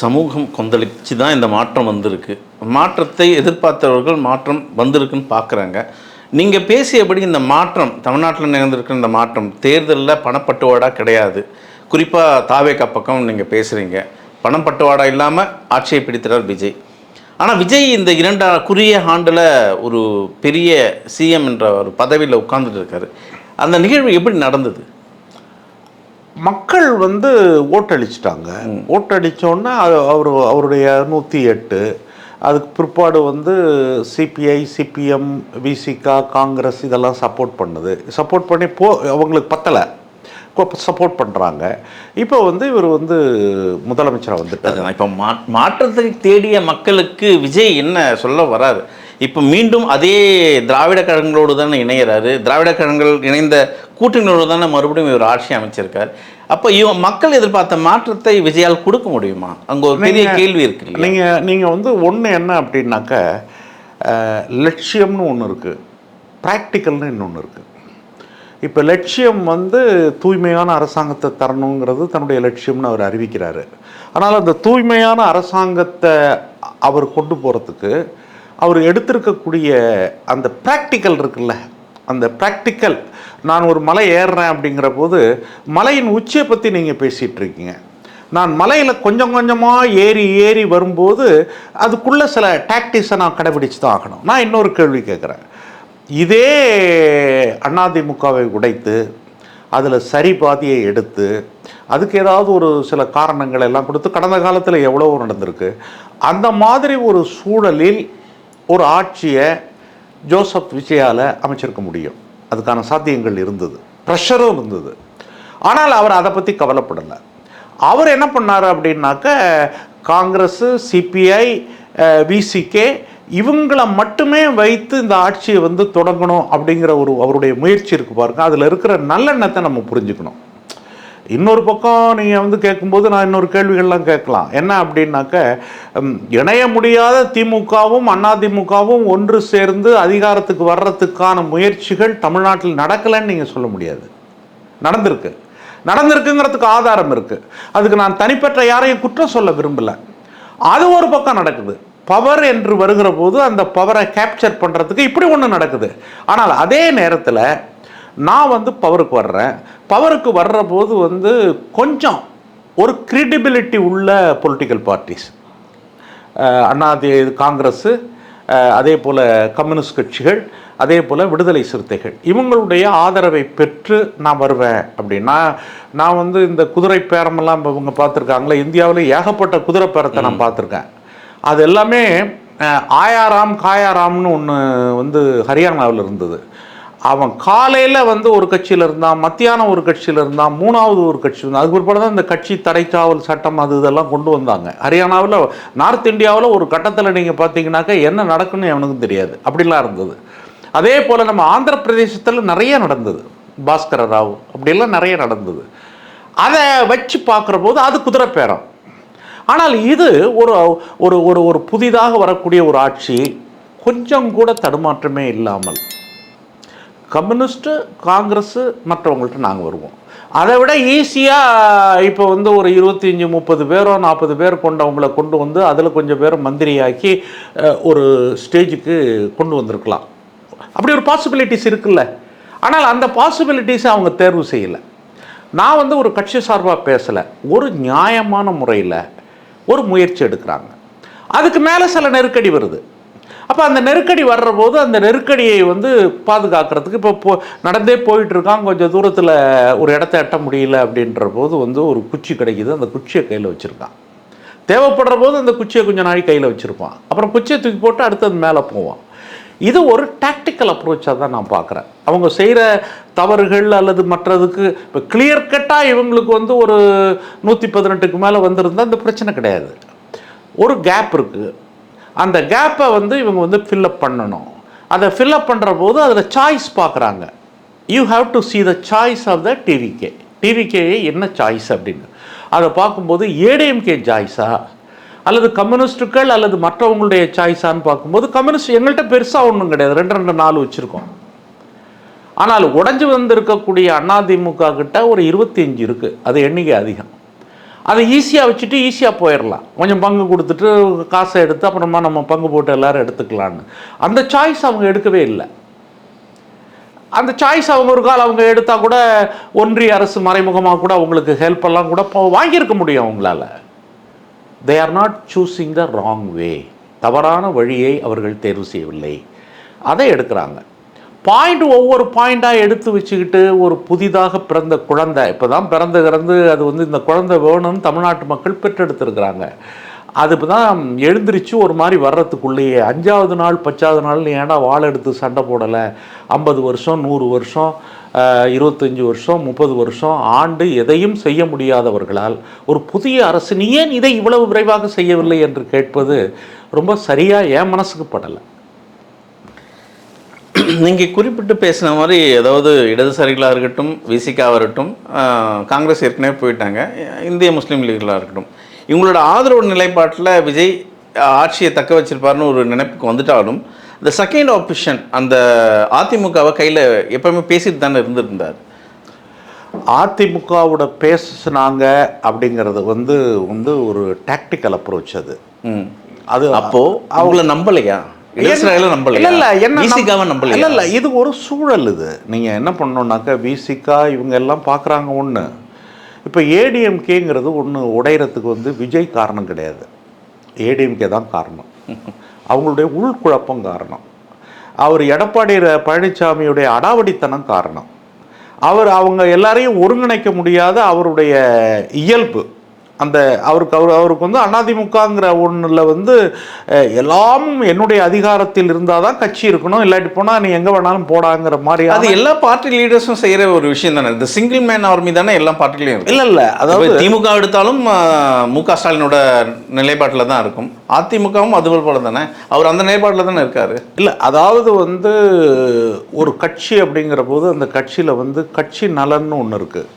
சமூகம் கொந்தளிச்சு தான் இந்த மாற்றம் வந்திருக்கு. மாற்றத்தை எதிர்பார்த்தவர்கள் மாற்றம் வந்திருக்குன்னு பார்க்குறாங்க. நீங்கள் பேசியபடி இந்த மாற்றம் தமிழ்நாட்டில் நிகழ்ந்திருக்கிற இந்த மாற்றம் தேர்தலில் பணப்பட்டுவாடா கிடையாது. குறிப்பாக தாவேகா பக்கம் நீங்கள் பேசுகிறீங்க, பணம் பட்டுவாடா இல்லாமல் ஆட்சியை பிடிக்கிறார் விஜய். ஆனால் விஜய் இந்த 2 குறுகிய ஆண்டில் ஒரு பெரிய சிஎம் என்ற ஒரு பதவியில் உட்கார்ந்துட்டு இருக்காரு. அந்த நிகழ்வு எப்படி நடந்தது? மக்கள் ஓட்டளிச்சிட்டாங்க. ஓட்டளித்தோன்னா அவருடைய 108, அதுக்கு பிற்பாடு சிபிஐ, சிபிஎம், விசிகா, காங்கிரஸ் இதெல்லாம் சப்போர்ட் பண்ணி அவங்களுக்கு பத்தலை, சப்போர்ட் பண்ணுறாங்க. இப்போ இவர் முதலமைச்சராக வந்துட்டார். இப்போ மாற்றத்தை தேடிய மக்களுக்கு விஜய் என்ன சொல்ல வராரு? இப்போ மீண்டும் அதே திராவிட கழகங்களோடு தானே இணைகிறாரு. திராவிட கழகங்கள் இணைந்த கூட்டணியோடு தானே மறுபடியும் இவர் ஆட்சி அமைச்சிருக்கார். அப்போ மக்கள் எதிர்பார்த்த மாற்றத்தை விஜயால் கொடுக்க முடியுமா? அங்கே ஒரு பெரிய கேள்வி இருக்கு. நீங்கள் வந்து ஒன்று என்ன அப்படின்னாக்க, லட்சியம்னு ஒன்று இருக்குது, ப்ராக்டிக்கல்னு இன்னொன்று இருக்குது. இப்போ லட்சியம் வந்து தூய்மையான அரசாங்கத்தை தரணுங்கிறது தன்னுடைய லட்சியம்னு அவர் அறிவிக்கிறாரு. ஆனால் அந்த தூய்மையான அரசாங்கத்தை அவர் கொண்டு போகிறதுக்கு அவர் எடுத்திருக்கக்கூடிய அந்த ப்ராக்டிக்கல் இருக்குல்ல, அந்த ப்ராக்டிக்கல், நான் ஒரு மலை ஏறுறேன் அப்படிங்கிற போது மலையின் உச்சியை பற்றி நீங்கள் பேசிகிட்டு இருக்கீங்க. நான் மலையில் கொஞ்சம் கொஞ்சமாக ஏறி ஏறி வரும்போது அதுக்குள்ளே சில டாக்டிக்ஸை நான் கடைபிடிச்சு தான் ஆகணும். நான் இன்னொரு கேள்வி கேட்குறேன். இதே அதிமுகவை உடைத்து அதில் சரி பாதியை எடுத்து அதுக்கு ஏதாவது ஒரு சில காரணங்கள் எல்லாம் கொடுத்து கடந்த காலத்தில் எவ்வளவோ நடந்திருக்கு. அந்த மாதிரி ஒரு சூழலில் ஒரு ஆட்சியை ஜோசப் விஜயால் அமைச்சிருக்க முடியும். அதுக்கான சாத்தியங்கள் இருந்தது, ப்ரெஷரும் இருந்தது. ஆனால் அவர் அதை பற்றி கவலைப்படலை. அவர் என்ன பண்ணார் அப்படின்னாக்க, காங்கிரஸ், சிபிஐ, விசிகே இவங்களை மட்டுமே வைத்து இந்த ஆட்சியை வந்து தொடங்கணும் அப்படிங்கிற ஒரு அவருடைய முயற்சி இருக்குது பாருங்க. அதில் இருக்கிற நல்லெண்ணத்தை நம்ம புரிஞ்சுக்கணும். இன்னொரு பக்கம் நீங்கள் வந்து கேட்கும்போது நான் இன்னொரு கேள்விகள்லாம் கேட்கலாம். என்ன அப்படின்னாக்க, இணைய முடியாத திமுகவும் அதிமுகவும் ஒன்று சேர்ந்து அதிகாரத்துக்கு வர்றதுக்கான முயற்சிகள் தமிழ்நாட்டில் நடக்கலைன்னு நீங்கள் சொல்ல முடியாது. நடந்திருக்குங்கிறதுக்கு ஆதாரம் இருக்குது. அதுக்கு நான் தனிப்பட்ட யாரையும் குற்றம் சொல்ல விரும்பலை. அது ஒரு பக்கம் நடக்குது. பவர் என்று வருகிற போது அந்த பவரை கேப்சர் பண்ணுறதுக்கு இப்படி ஒன்று நடக்குது. ஆனால் அதே நேரத்தில் நான் வந்து பவருக்கு வர்ற போது வந்து கொஞ்சம் ஒரு கிரெடிபிலிட்டி உள்ள பொலிட்டிக்கல் பார்ட்டிஸ், காங்கிரஸ், அதே போல் கம்யூனிஸ்ட் கட்சிகள், அதே போல் விடுதலை சிறுத்தைகள், இவங்களுடைய ஆதரவை பெற்று நான் வருவேன் அப்படின்னா, நான் வந்து இந்த குதிரை பேரமெல்லாம் இவங்க பார்த்துருக்காங்களே, இந்தியாவில் ஏகப்பட்ட குதிரை பேரத்தை நான் பார்த்துருக்கேன். அது எல்லாமே காயாராம்னு ஒன்று வந்து ஹரியானாவில் இருந்தது. அவன் காலையில் வந்து ஒரு கட்சியில் இருந்தான், மத்தியானம் ஒரு கட்சியில் இருந்தான், மூணாவது ஒரு கட்சி இருந்தான். அதுக்கு பிற்பாடு தான் இந்த கட்சி தடைக்காவல் சட்டம் இதெல்லாம் கொண்டு வந்தாங்க. ஹரியானாவில், நார்த் இந்தியாவில் ஒரு கட்டத்தில் நீங்கள் பார்த்தீங்கன்னாக்கா என்ன நடக்குன்னு அவனுக்கும் தெரியாது, அப்படிலாம் இருந்தது. அதே போல் நம்ம ஆந்திர பிரதேசத்தில் நிறைய நடந்தது, பாஸ்கர ராவ் அப்படிலாம் நிறைய நடந்தது. அதை வச்சு பார்க்குற போது அது குதிரை பேரம். ஆனால் இது ஒரு ஒரு ஒரு ஒரு புதிதாக வரக்கூடிய ஒரு ஆட்சி, கொஞ்சம் கூட தடுமாற்றமே இல்லாமல் கம்யூனிஸ்ட்டு, காங்கிரஸு, மற்றவங்கள்ட்ட நாங்கள் வருவோம். அதை விட ஈஸியாக இப்போ வந்து ஒரு 25-30 பேரோ 40 பேர் கொண்டவங்களை கொண்டு வந்து அதில் கொஞ்சம் பேரை மந்திரியாக்கி ஒரு ஸ்டேஜுக்கு கொண்டு வந்திருக்கலாம். அப்படி ஒரு பாசிபிலிட்டிஸ் இருக்குல்ல. ஆனால் அந்த பாசிபிலிட்டிஸை அவங்க தேர்வு செய்யலை. நான் வந்து ஒரு கட்சி சார்பாக பேசலை, ஒரு நியாயமான முறையில் ஒரு முயற்சி எடுக்கிறாங்க. அதுக்கு மேலே சில நெருக்கடி வருது. அப்போ அந்த நெருக்கடி வர்ற போது அந்த நெருக்கடியை வந்து பாதுகாக்கிறதுக்கு இப்போ நடந்தே போயிட்டுருக்கான், கொஞ்சம் தூரத்தில் ஒரு இடத்த எட்ட முடியல அப்படின்ற போது வந்து ஒரு குச்சி கிடைக்கிது, அந்த குச்சியை கையில் வச்சுருக்கான். தேவைப்படுற போது அந்த குச்சியை கொஞ்சம் நாளைக்கு கையில் வச்சுருப்பான், அப்புறம் குச்சியை தூக்கி போட்டு அடுத்தது மேலே போவான். இது ஒரு டாக்டிக்கல் அப்ரோச்சாக தான் நான் பார்க்குறேன். அவங்க செய்கிற தவறுகள் அல்லது மற்றதுக்கு இப்போ கிளியர் கட்டாக இவங்களுக்கு வந்து ஒரு 118க்கு மேலே வந்திருந்தால் இந்த பிரச்சனை கிடையாது. ஒரு கேப் இருக்குது, அந்த கேப்பை வந்து இவங்க வந்து ஃபில்லப் பண்ணணும். அதை ஃபில்லப் பண்ணுற போது அதில் சாய்ஸ் பார்க்குறாங்க. You have to see the choice of the TVK என்ன சாய்ஸ் அப்படின்னு அதை பார்க்கும்போது ஏடிஎம்கே சாய்ஸா அல்லது கம்யூனிஸ்டுகள் அல்லது மற்றவங்களுடைய சாய்ஸான்னு பார்க்கும்போது கம்யூனிஸ்ட் எங்கள்கிட்ட பெருசாக ஒன்றும் கிடையாது, 2-4 வச்சுருக்கோம். ஆனால் உடஞ்சி வந்திருக்கக்கூடிய அதிமுக கிட்ட ஒரு 25 இருக்குது, அது எண்ணிக்கை அதிகம். அதை ஈஸியாக வச்சுட்டு ஈஸியாக போயிடலாம், கொஞ்சம் பங்கு கொடுத்துட்டு காசை எடுத்து அப்புறமா நம்ம பங்கு போட்டு எல்லோரும் எடுத்துக்கலான்னு. அந்த சாய்ஸ் அவங்க எடுக்கவே இல்லை. அந்த சாய்ஸ் அவங்க ஒரு காலம் அவங்க எடுத்தால் கூட ஒன்றிய அரசு மறைமுகமாக கூட அவங்களுக்கு ஹெல்ப்பெல்லாம் கூட வாங்கியிருக்க முடியும் அவங்களால. They are not choosing the wrong way. தவறான வழியை அவர்கள் தேர்வு செய்யவில்லை, அதை எடுக்கிறாங்க. ஒவ்வொரு பாயிண்டாக எடுத்து வச்சுக்கிட்டு ஒரு புதிதாக பிறந்த குழந்தை இப்போ தான் பிறந்து அது வந்து இந்த குழந்தை வேணும்னு தமிழ்நாட்டு மக்கள் பெற்றெடுத்துருக்குறாங்க. அது இப்போ தான் எழுந்திரிச்சு ஒரு மாதிரி வர்றதுக்குள்ளேயே 5வது நாள் 10வது நாள் ஏன்னா வாழை எடுத்து சண்டை போடலை, 50 வருஷம் 100 வருஷம் 25 வருஷம் 30 வருஷம் ஆண்டு எதையும் செய்ய முடியாதவர்களால் ஒரு புதிய அரசு நீ ஏன் இதை இவ்வளவு விரைவாக செய்யவில்லை என்று கேட்பது ரொம்ப சரியாக என் மனசுக்கு படலை. நீங்கள் குறிப்பிட்டு பேசின மாதிரி அதாவது இடதுசாரிகளாக இருக்கட்டும், விசிகாவாக இருக்கட்டும், காங்கிரஸ் ஏற்கனவே போயிட்டாங்க, இந்திய முஸ்லீம் லீகளாக இருக்கட்டும், இவங்களோட ஆதரவு நிலைப்பாட்டில் விஜய் ஆட்சியை தக்க வச்சிருப்பாருன்னு ஒரு நினைப்புக்கு வந்துட்டாலும் இந்த செகண்ட் ஆப்ஷன் அந்த அதிமுகவை கையில் எப்பவுமே பேசிட்டு தானே இருந்திருந்தார். அதிமுகவோட பேசுனாங்க அப்படிங்கிறது வந்து வந்து ஒரு டாக்டிக்கல் அப்ரோச் அது. அது அப்போது அவங்கள நம்பலையா? இது ஒரு சூழல். இது நீங்கள் என்ன பண்ணணுன்னாக்கா விசிகா இவங்க எல்லாம் பார்க்குறாங்க ஒன்று. இப்போ ஏடிஎம்கேங்கிறது ஒன்று உடையிறதுக்கு வந்து விஜய் காரணம் கிடையாது, ஏடிஎம்கே தான் காரணம். அவங்களுடைய உள்குழப்பம் காரணம். அவர் எடப்பாடி பழனிசாமியுடைய அடாவடித்தனம் காரணம். அவங்க எல்லாரையும் ஒருங்கிணைக்க முடியாத அவருடைய இயல்பு. அந்த அவருக்கு வந்து அதிமுகங்கிற ஒன்றில் வந்து எல்லாம் என்னுடைய அதிகாரத்தில் இருந்தால் தான் கட்சி இருக்கணும், இல்லாட்டி போனால் நீ எங்கே வேணாலும் போடாங்கிற மாதிரி. அது எல்லா பார்ட்டி லீடர்ஸும் செய்கிற ஒரு விஷயம் தானே. இந்த சிங்கிள் மேன் ஆர்மி தானே எல்லா பார்ட்டிலையும். இல்லை அதாவது திமுக எடுத்தாலும் முக ஸ்டாலினோட நிலைப்பாட்டில் தான் இருக்கும், அதிமுகவும் அது போல தானே, அவர் அந்த நிலைப்பாட்டில் தானே இருக்கார். இல்லை அதாவது வந்து ஒரு கட்சி அப்படிங்கிற போது அந்த கட்சியில் வந்து கட்சி நலன்னு ஒன்று இருக்குது,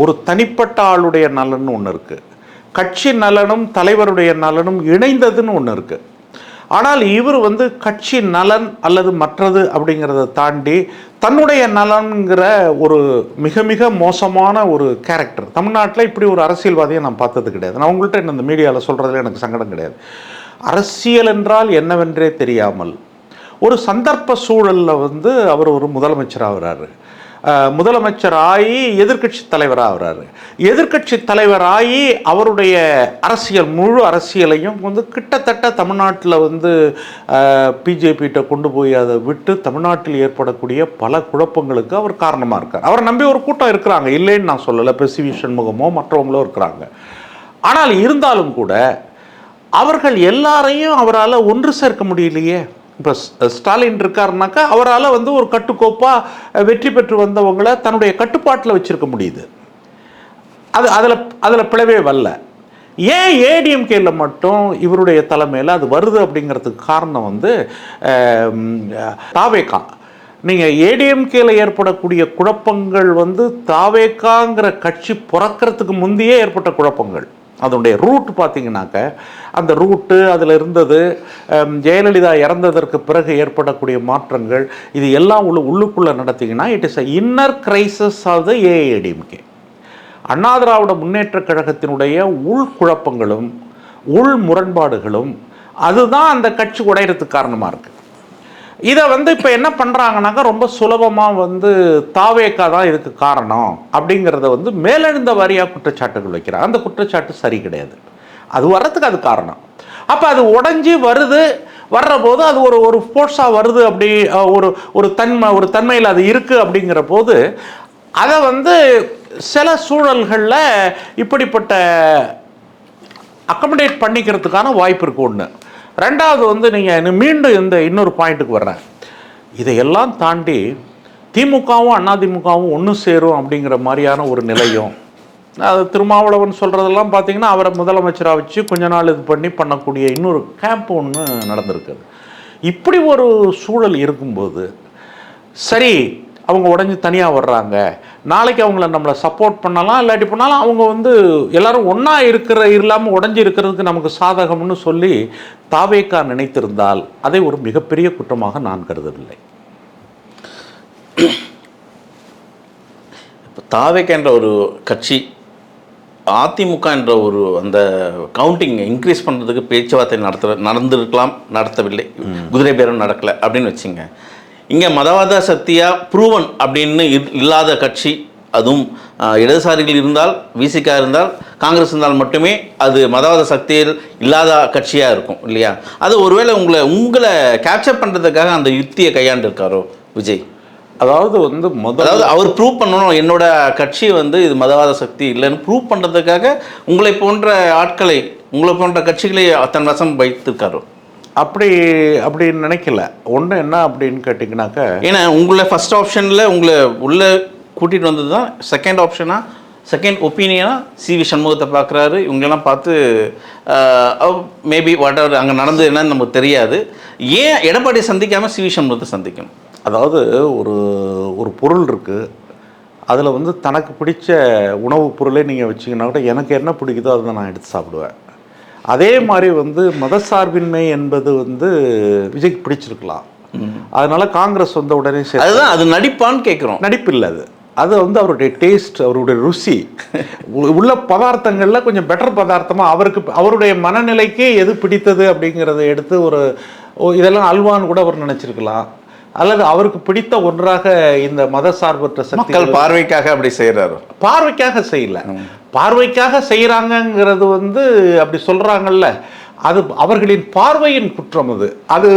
ஒரு தனிப்பட்ட ஆளுடைய நலன்னு ஒன்று இருக்குது, கட்சி நலனும் தலைவருடைய நலனும் இணைந்ததுன்னு ஒன்று இருக்குது. ஆனால் இவர் வந்து கட்சி நலன் அல்லது மற்றது அப்படிங்கிறத தாண்டி தன்னுடைய நலன்கிற ஒரு மிக மிக மோசமான ஒரு கேரக்டர். தமிழ்நாட்டில் இப்படி ஒரு அரசியல்வாதியை நான் பார்த்தது கிடையாது. நான் உங்கள்கிட்ட இந்த மீடியாவில் சொல்கிறதுல எனக்கு சங்கடம் கிடையாது. அரசியல் என்றால் என்னவென்றே தெரியாமல் ஒரு சந்தர்ப்ப சூழலில் வந்து அவர் ஒரு முதலமைச்சராகிறாரு. முதலமைச்சராகி எதிர்கட்சி தலைவராகிறாரு. எதிர்கட்சி தலைவராகி அவருடைய அரசியல் முழு அரசியலையும் வந்து கிட்டத்தட்ட தமிழ்நாட்டில் வந்து பிஜேபிகிட்ட கொண்டு போய் அதை விட்டு தமிழ்நாட்டில் ஏற்படக்கூடிய பல குழப்பங்களுக்கு அவர் காரணமாக இருக்கார். அவரை நம்பி ஒரு கூட்டம் இருக்கிறாங்க, இல்லைன்னு நான் சொல்லலை, சி.வி. சண்முகமோ மற்றவங்களோ இருக்கிறாங்க. ஆனால் இருந்தாலும் கூட அவர்கள் எல்லாரையும் அவரால் ஒன்று சேர்க்க முடியலையே. இப்போ ஸ்டாலின் இருக்காருனாக்கா அவரால் வந்து ஒரு கட்டுக்கோப்பாக வெற்றி பெற்று வந்தவங்களை தன்னுடைய கட்டுப்பாட்டில் வச்சுருக்க முடியுது. அதில் பிளவே வரல. ஏன் ஏடிஎம்கேல மட்டும் இவருடைய தலைமையில் அது வருது அப்படிங்கிறதுக்கு காரணம் வந்து தாவேகா. நீங்கள் ஏடிஎம்கேல ஏற்படக்கூடிய குழப்பங்கள் வந்து தாவேகாங்கிற கட்சி பிறக்கிறதுக்கு முந்தையே ஏற்பட்ட குழப்பங்கள். அதனுடைய ரூட் பார்த்தீங்கன்னாக்க அந்த ரூட்டு அதில் இருந்தது, ஜெயலலிதா இறந்ததற்கு பிறகு ஏற்படக்கூடிய மாற்றங்கள், இது எல்லாம் உள்ளுக்குள்ளே நடத்திங்கன்னா it is a inner crisis of the AIADMK. அண்ணா திராவிட முன்னேற்ற கழகத்தினுடைய உள்குழப்பங்களும் உள் முரண்பாடுகளும் அதுதான் அந்த கட்சி உடையிறதுக்கு காரணமாக இருக்குது. இதை வந்து இப்போ என்ன பண்ணுறாங்கனாக்கா ரொம்ப சுலபமாக வந்து தாவேக்கா தான் இதுக்கு காரணம் அப்படிங்கிறத வந்து மேலெழுந்த வாரியாக குற்றச்சாட்டுகள் வைக்கிறாங்க. அந்த குற்றச்சாட்டு சரி கிடையாது. அது வர்றதுக்கு அது காரணம். அப்போ அது உடஞ்சி வருது, வர்ற போது அது ஒரு ஃபோர்ஸாக வருது, அப்படி ஒரு தன்மையில் அது இருக்குது. அப்படிங்கிற போது அதை வந்து சில சூழல்களில் இப்படிப்பட்ட அக்கமடேட் பண்ணிக்கிறதுக்கான வாய்ப்பு இருக்குது ஒன்று. ரெண்டாவது வந்து நீங்கள் மீண்டும் இன்னொரு பாயிண்ட்டுக்கு வர்றேன். இதையெல்லாம் தாண்டி திமுகவும் அதிமுகவும் ஒன்று சேரும் அப்படிங்கிற மாதிரியான ஒரு நிலையும், அது திருமாவளவன் சொல்கிறதெல்லாம் பார்த்தீங்கன்னா அவரை முதலமைச்சராக வச்சு கொஞ்ச நாள் இது பண்ணக்கூடிய இன்னொரு கேம்ப் ஒன்று நடந்திருக்குது. இப்படி ஒரு சூழல் இருக்கும்போது சரி அவங்க உடஞ்சி தனியாக வர்றாங்க, நாளைக்கு அவங்கள நம்மளை சப்போர்ட் பண்ணலாம், இல்லாட்டி பண்ணாலும் அவங்க வந்து எல்லாரும் ஒன்றா இல்லாமல் உடஞ்சி இருக்கிறதுக்கு நமக்கு சாதகம்னு சொல்லி தாவேக்கா நினைத்திருந்தால் அதை ஒரு மிகப்பெரிய குற்றமாக நான் கருதவில்லை. இப்போ தாவேக்கா என்ற ஒரு கட்சி அதிமுக என்ற ஒரு அந்த கவுண்டிங் இன்க்ரீஸ் பண்ணுறதுக்கு பேச்சுவார்த்தை நடந்திருக்கலாம், நடத்தவில்லை, குதிரை பேரம் நடக்கலை அப்படின்னு வச்சுங்க. இங்கே மதவாத சக்தியாக ப்ரூவன் அப்படின்னு இல்லாத கட்சி, அதுவும் இடதுசாரிகள் இருந்தால், விசிகா இருந்தால், காங்கிரஸ் இருந்தால் மட்டுமே அது மதவாத சக்தியில் இல்லாத கட்சியாக இருக்கும் இல்லையா? அது ஒருவேளை உங்களை கேப்சர் பண்ணுறதுக்காக அந்த யுக்தியை கையாண்டிருக்காரோ விஜய்? அதாவது வந்து அதாவது அவர் ப்ரூவ் பண்ணணும், என்னோட கட்சி வந்து இது மதவாத சக்தி இல்லைன்னு ப்ரூவ் பண்ணுறதுக்காக உங்களை போன்ற ஆட்களை, உங்களை போன்ற கட்சிகளை தன் வசம் வைத்திருக்காரோ? அப்படின்னு நினைக்கல. ஒன்று என்ன அப்படின்னு கேட்டிங்கனாக்கா, ஏன்னா உங்களை ஃபஸ்ட் ஆப்ஷனில் உங்களை உள்ளே கூட்டிகிட்டு வந்தது தான் செகண்ட் ஆப்ஷனாக, செகண்ட் ஒப்பீனியனாக சி.வி. சண்முகத்தை பார்க்குறாரு. இவங்களெல்லாம் பார்த்து மேபி வாட் எவர் அங்கே நடந்தது என்னன்னு நமக்கு தெரியாது. ஏன் எடப்பாடியை சந்திக்காமல் சி.வி. சண்முகத்தை சந்திக்கணும்? அதாவது ஒரு ஒரு பொருள் இருக்குது, அதில் வந்து தனக்கு பிடிச்ச உணவுப் பொருளே நீங்கள் வச்சிங்கன்னா கூட எனக்கு என்ன பிடிக்குதோ அதை நான் எடுத்து சாப்பிடுவேன். அதே மாதிரி வந்து மதசார்பின்மை என்பது வந்து விஜய்க்கு பிடிச்சிருக்கலாம். அதனால காங்கிரஸ் வந்த உடனே அதுதான் அது நடிப்பான்னு கேட்குறோம். நடிப்பு இல்லை அது. அது வந்து அவருடைய டேஸ்ட், அவருடைய ருசி, உள்ள பதார்த்தங்களில் கொஞ்சம் பெட்டர் பதார்த்தமாக அவருடைய மனநிலைக்கே எது பிடித்தது அப்படிங்கிறத எடுத்து இதெல்லாம் அல்வான்னு கூட அவர் நினச்சிருக்கலாம். அல்லது அவருக்கு பிடித்த ஒன்றாக இந்த மதசார்பற்ற மக்கள் பார்வைக்காக அப்படி செய்கிறாரு. பார்வைக்காக செய்யல, பார்வைக்காக செய்கிறாங்கங்கிறது வந்து அப்படி சொல்கிறாங்கல்ல, அது அவர்களின் பார்வையின் குற்றம். அது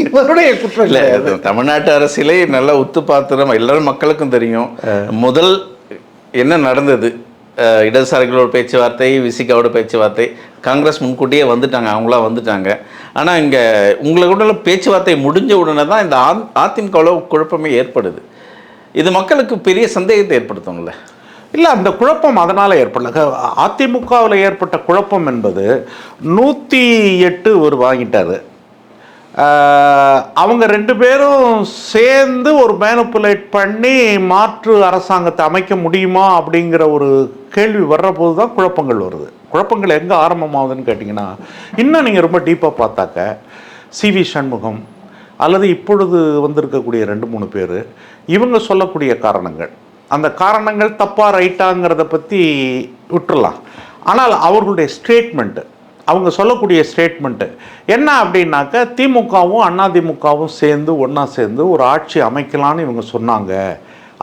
இவருடைய குற்றம் இல்லை. அது தமிழ்நாட்டு அரசியலை நல்லா உத்து பார்த்து நம்ம எல்லாரும் மக்களுக்கும் தெரியும். முதல் என்ன நடந்தது, இடதுசாரிகளோட பேச்சுவார்த்தை, விசிகாவோட பேச்சுவார்த்தை, காங்கிரஸ் முன்கூட்டியே வந்துட்டாங்க, அவங்களாம் வந்துட்டாங்க. ஆனால் இங்கே உங்களோட பேச்சுவார்த்தை முடிஞ்ச உடனே தான் இந்த அதிமுகவில் குழப்பமே ஏற்படுது. இது மக்களுக்கு பெரிய சந்தேகத்தை ஏற்படுத்தும்ல. இல்லை, அந்த குழப்பம் அதனால் ஏற்படல. அதிமுகவில் ஏற்பட்ட குழப்பம் என்பது 108 ஒரு வாங்கிட்டார். அவங்க 2 பேரும் சேர்ந்து ஒரு மேனிப்புலேட் பண்ணி மாற்று அரசாங்கத்தை அமைக்க முடியுமா அப்படிங்கிற ஒரு கேள்வி வர்றபோது தான் குழப்பங்கள் வருது. குழப்பங்கள் எங்கே ஆரம்பமாகுதுன்னு கேட்டிங்கன்னா, இன்னும் நீங்கள் ரொம்ப டீப்பாக பார்த்தாக்க சிவி சண்முகம் அல்லது இப்பொழுது வந்திருக்கக்கூடிய 2-3 பேர் இவங்க சொல்லக்கூடிய காரணங்கள், அந்த காரணங்கள் தப்பாக ரைட்டாங்கிறத பற்றி விட்டுறலாம். ஆனால் அவர்களுடைய ஸ்டேட்மெண்ட்டு, அவங்க சொல்லக்கூடிய ஸ்டேட்மெண்ட்டு என்ன அப்படின்னாக்க, திமுகவும் அதிமுகவும் சேர்ந்து ஒன்றா சேர்ந்து ஒரு ஆட்சி அமைக்கலான்னு இவங்க சொன்னாங்க,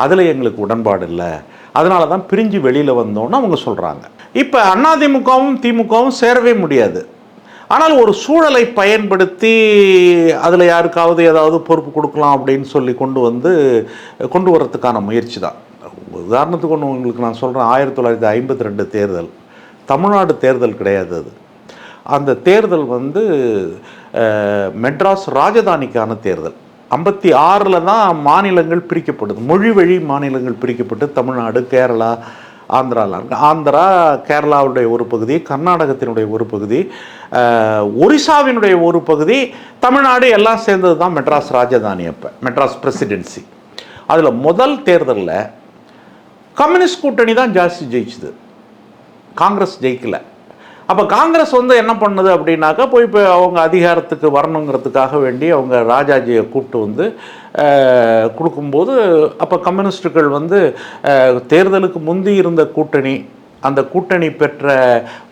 அதில் எங்களுக்கு உடன்பாடு இல்லை, அதனால தான் பிரிஞ்சு வெளியில் வந்தோன்னு அவங்க சொல்கிறாங்க. இப்போ அதிமுகவும் திமுகவும் சேரவே முடியாது. ஆனால் ஒரு சூழலை பயன்படுத்தி அதில் யாருக்காவது ஏதாவது பொறுப்பு கொடுக்கலாம் அப்படின்னு சொல்லி கொண்டு வரத்துக்கான முயற்சி தான். உதாரணத்துக்கு ஒன்று உங்களுக்கு நான் சொல்கிறேன். 1952 தேர்தல் தமிழ்நாடு தேர்தல் கிடையாது. அது அந்த தேர்தல் வந்து மெட்ராஸ் ராஜதானிக்கான தேர்தல். 56 தான் மாநிலங்கள் பிரிக்கப்படுது, மொழி வழி மாநிலங்கள் பிரிக்கப்பட்டு தமிழ்நாடு, கேரளா, ஆந்திரா கேரளாவுடைய ஒரு பகுதி, கர்நாடகத்தினுடைய ஒரு பகுதி, ஒரிசாவினுடைய ஒரு பகுதி, தமிழ்நாடு எல்லாம் சேர்ந்தது தான் மெட்ராஸ் ராஜதானி. அப்போ மெட்ராஸ் பிரசிடென்சி. அதில் முதல் தேர்தலில் கம்யூனிஸ்ட் கூட்டணி தான் ஜாஸ்தி ஜெயிச்சுது, காங்கிரஸ் ஜெயிக்கலை. அப்போ காங்கிரஸ் என்ன பண்ணுது அப்படின்னாக்கா, இப்போ அவங்க அதிகாரத்துக்கு வரணுங்கிறதுக்காக வேண்டி அவங்க ராஜாஜியை கூப்பிட்டு கொடுக்கும்போது, அப்போ கம்யூனிஸ்டுகள் தேர்தலுக்கு முந்தி இருந்த கூட்டணி, அந்த கூட்டணி பெற்ற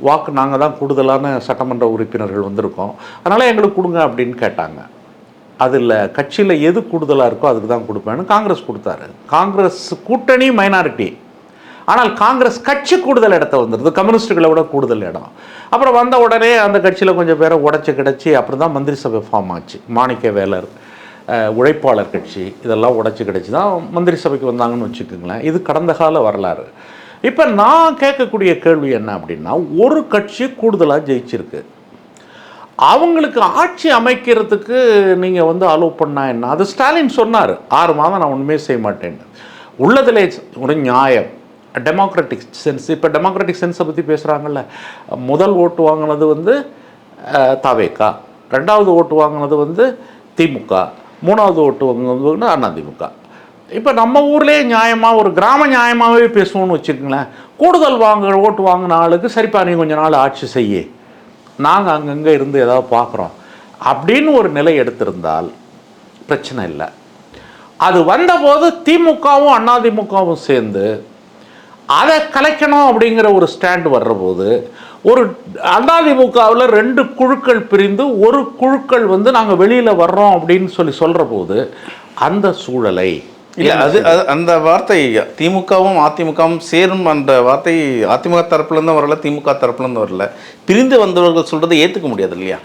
வாக்கு நாங்கள் தான் கூடுதலான சட்டமன்ற உறுப்பினர்கள் வந்திருக்கோம், அதனால் எங்களுக்கு கொடுங்க அப்படின்னு கேட்டாங்க. அதில் கட்சியில் எது கூடுதலாக இருக்கோ அதுக்கு தான் கொடுப்பேன்னு காங்கிரஸ் கொடுத்தாரு. காங்கிரஸ் கூட்டணி மைனாரிட்டி, ஆனால் காங்கிரஸ் கட்சி கூடுதல் இடத்த வந்துடுது, கம்யூனிஸ்டுகளை விட கூடுதல் இடம். அப்புறம் வந்த உடனே அந்த கட்சியில் கொஞ்சம் பேரை உடச்சி கிடச்சி அப்புறம் தான் மந்திரி சபை ஃபார்ம் ஆச்சு. மாணிக்க வேலர், உழைப்பாளர் கட்சி, இதெல்லாம் உடச்சி கிடச்சி தான் மந்திரி சபைக்கு வந்தாங்கன்னு வச்சுக்கோங்களேன். இது கடந்த கால வரலாறு. இப்போ நான் கேட்கக்கூடிய கேள்வி என்ன அப்படின்னா, ஒரு கட்சி கூடுதலாக ஜெயிச்சிருக்கு, அவங்களுக்கு ஆட்சி அமைக்கிறதுக்கு நீங்கள் அலோவ் பண்ணால் என்ன? அது ஸ்டாலின் சொன்னார், 6 மாதம் நான் ஒன்றுமே செய்ய மாட்டேன்னு. உள்ளதில் ஒரு நியாயம், டெமோக்ராட்டிக் சென்ஸ். இப்போ டெமோக்ராட்டிக் சென்ஸை பற்றி பேசுகிறாங்கல்ல, முதல் ஓட்டு வாங்கினது தாவேகா, 2வது ஓட்டு வாங்கினது திமுக, 3வது ஓட்டு வாங்கினது அதிமுக. இப்போ நம்ம ஊர்லேயே நியாயமாக ஒரு கிராம நியாயமாகவே பேசுவோன்னு வச்சுக்கோங்களேன். கூடுதல் ஓட்டு வாங்கின ஆளுக்கு சரிப்பா நீ கொஞ்ச நாள் ஆட்சி செய்ய, நாங்கள் அங்கங்கே இருந்து ஏதாவது பார்க்குறோம் அப்படின்னு ஒரு நிலை எடுத்திருந்தால் பிரச்சனை இல்லை. அது வந்தபோது திமுகவும் அதிமுகவும் சேர்ந்து அதை கலைக்கணும் அப்படிங்கிற ஒரு ஸ்டாண்டு வர்றபோது, ஒரு அதிமுகவில் 2 குழுக்கள் பிரிந்து ஒரு குழுக்கள் நாங்கள் வெளியில் வர்றோம் அப்படின்னு சொல்கிற போது அந்த சூழலை இல்லை, அது அந்த வார்த்தை திமுகவும் அதிமுகவும் சேரும் அந்த வார்த்தை அதிமுக தரப்புலேருந்து வரல, திமுக தரப்புலேருந்து வரல, பிரிந்து வந்தவர்கள் சொல்கிறத ஏற்றுக்க முடியாது இல்லையா?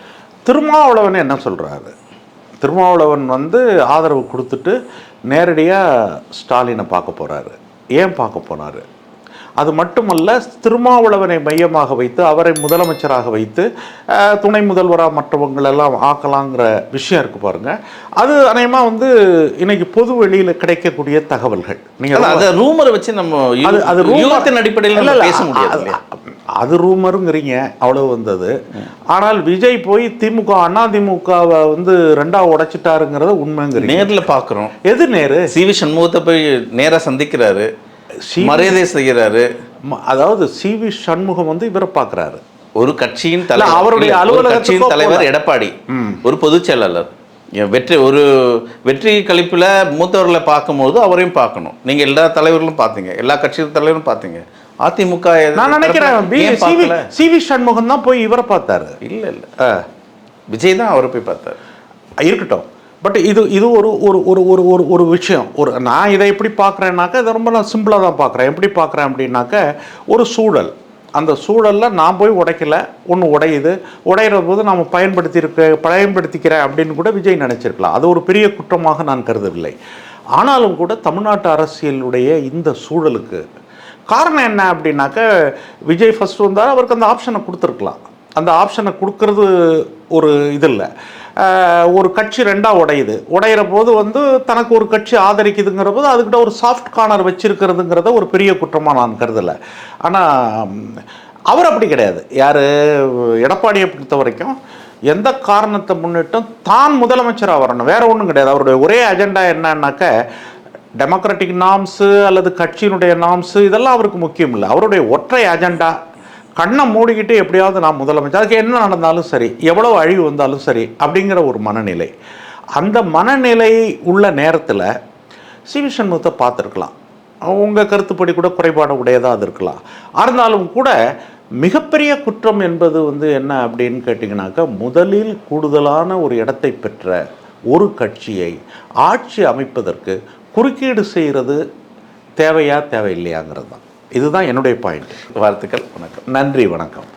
திருமாவளவன் என்ன சொல்கிறாரு, திருமாவளவன் ஆதரவு கொடுத்துட்டு நேரடியாக ஸ்டாலினை பார்க்க போகிறாரு. ஏன் பார்க்க போனார்? அது மட்டுமல்ல, திருமாவளவனை மையமாக வைத்து அவரை முதலமைச்சராக வைத்து துணை முதல்வராக மற்றவங்களெல்லாம் ஆக்கலாங்கிற விஷயம் இருக்குது பாருங்கள். அது அநேகமாக வந்து இன்னைக்கு பொது வெளியில் கிடைக்கக்கூடிய தகவல்கள். நீங்கள் அதை ரூமரை வச்சு நம்ம அது ரூமத்தின் அடிப்படையில் பேச முடியாது. அது ரூமருங்கிறீங்க, அவ்வளவு வந்தது. ஆனால் விஜய் போய் திமுக அதிமுகவை வந்து ரெண்டா உடைச்சிட்டாருங்கிறத உண்மைங்கிறீங்க. நேரில் பார்க்குறோம். எது நேரு? சிவி சண்முகத்தை போய் நேராக சந்திக்கிறாரு, மரியாதை செய்கிறாரு. அதாவது சிவி சண்முகம் வந்து இவரை பார்க்குறாரு. ஒரு கட்சியின் தலைவர், அவருடைய கட்சியின் தலைவர் எடப்பாடி, ஒரு பொதுச் செயலாளர், வெற்றி கழிப்பில் மூத்தவர்களை பார்க்கும்போது அவரையும் பார்க்கணும். நீங்கள் எல்லா தலைவர்களும் பார்த்தீங்க, எல்லா கட்சியின் தலைவரும் பார்த்தீங்க. அதிமுக நான் நினைக்கிறேன் சிவி சண்முகம் தான் போய் இவரை பார்த்தாரு. இல்லை விஜய் தான் அவரை போய் பார்த்தாரு. இருக்கட்டும். பட் இது ஒரு ஒரு ஒரு ஒரு ஒரு ஒரு விஷயம். நான் இதை எப்படி பார்க்குறேன்னாக்கா, இதை ரொம்ப நான் சிம்பிளாக தான் பார்க்குறேன். எப்படி பார்க்குறேன் அப்படின்னாக்க, ஒரு சூழல், அந்த சூழலில் நான் போய் உடைக்கல, ஒன்று உடையிற போது நாம் பயன்படுத்திக்கிறேன் அப்படின்னு கூட விஜய் நினச்சிருக்கலாம். அது ஒரு பெரிய குற்றமாக நான் கருதவில்லை. ஆனாலும் கூட தமிழ்நாட்டு அரசியலுடைய இந்த சூழலுக்கு காரணம் என்ன அப்படின்னாக்க, விஜய் ஃபஸ்ட்டு வந்தால் அவருக்கு அந்த ஆப்ஷனை கொடுத்துருக்கலாம். அந்த ஆப்ஷனை கொடுக்கறது ஒரு இது இல்லை. ஒரு கட்சி ரெண்டாக உடையிற போது வந்து தனக்கு ஒரு கட்சி ஆதரிக்குதுங்கிற போது அதுக்கிட்ட ஒரு சாஃப்ட் கார்னர் வச்சிருக்கிறதுங்கிறத ஒரு பெரிய குற்றமாக நான் கருதலை. ஆனால் அவர் அப்படி கிடையாது. யார்? எடப்பாடியை பொறுத்த வரைக்கும் எந்த காரணத்தை முன்னிட்டும் தான் முதலமைச்சராக வரணும், வேற ஒன்றும் கிடையாது. அவருடைய ஒரே அஜெண்டா என்னன்னாக்க, டெமோக்ராட்டிக் நார்ம்ஸு அல்லது கட்சியினுடைய நார்ம்ஸு இதெல்லாம் அவருக்கு முக்கியம் இல்லை. அவருடைய ஒற்றை அஜெண்டா, கண்ணை மூடிக்கிட்டு எப்படியாவது நான் முதலமைச்சர், அதுக்கு என்ன நடந்தாலும் சரி, எவ்வளோ அழிவு வந்தாலும் சரி அப்படிங்கிற ஒரு மனநிலை. அந்த மனநிலை உள்ள நேரத்தில் சிவி சண்முகத்தை பார்த்துருக்கலாம். உங்கள் கருத்துப்படி கூட குறைபாடு உடையதாக அது இருக்கலாம். இருந்தாலும் கூட மிகப்பெரிய குற்றம் என்பது வந்து என்ன அப்படின்னு கேட்டிங்கனாக்கா, முதலில் கூடுதலான ஒரு இடத்தை பெற்ற ஒரு கட்சியை ஆட்சி அமைப்பதற்கு குறுக்கீடு செய்கிறது தேவையா தேவையில்லையாங்கிறது தான். இதுதான் என்னுடைய பாயிண்ட். வாழ்த்துக்கள், வணக்கம். நன்றி, வணக்கம்.